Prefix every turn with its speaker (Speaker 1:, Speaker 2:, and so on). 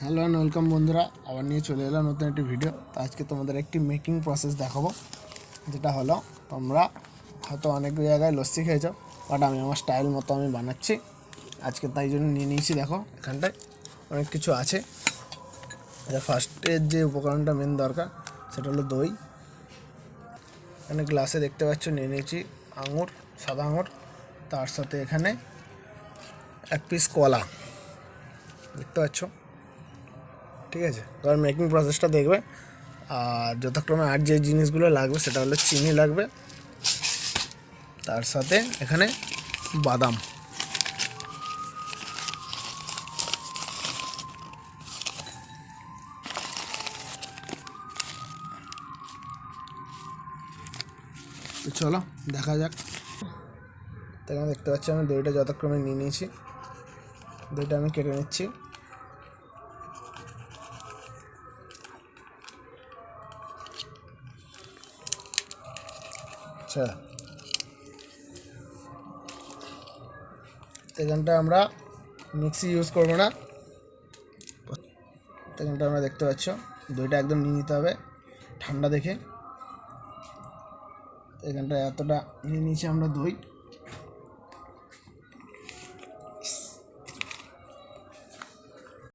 Speaker 1: Hello and welcome বন্ধুরা, আবার নিয়ে চলে এলাম নতুন একটি ভিডিও। তো আজকে তোমাদের একটি মেকিং প্রসেস দেখাবো, যেটা হলো তোমরা হয়তো অনেক জায়গায় লস্যি খেয়েছো, বাট আমি আমার স্টাইল মতো আমি বানাচ্ছি আজকে, তাই জন্য নিয়ে নিয়েছি। দেখো এখানটায় অনেক কিছু আছে। এটা ফার্স্টের যে উপকরণটা মেন দরকার সেটা হলো দই। এখানে গ্লাসে দেখতে পাচ্ছ নিয়ে নিয়েছি আঙুর, সাদা আঙুর, তার সাথে এখানে এক পিস কলা দেখতে পাচ্ছ। ঠিক আছে, এবার মেকিং প্রসেসটা দেখবে। আর যথাক্রমে আর যে জিনিসগুলো লাগবে সেটা হলো চিনি লাগবে, তার সাথে এখানে বাদাম। তো চলো দেখা যাক। এখানে দেখতে পাচ্ছি আমি দইটা যথাক্রমে নিয়ে নিয়েছি। দইটা আমি কেটে নিচ্ছি। আচ্ছা, এখানটা আমরা মিক্সি ইউজ করবো না। এখানটা আমরা দেখতে পাচ্ছ দইটা একদম নিয়ে নিতে হবে ঠান্ডা দেখে। এখানটা এতটা নিয়ে নিয়েছি আমরা দই।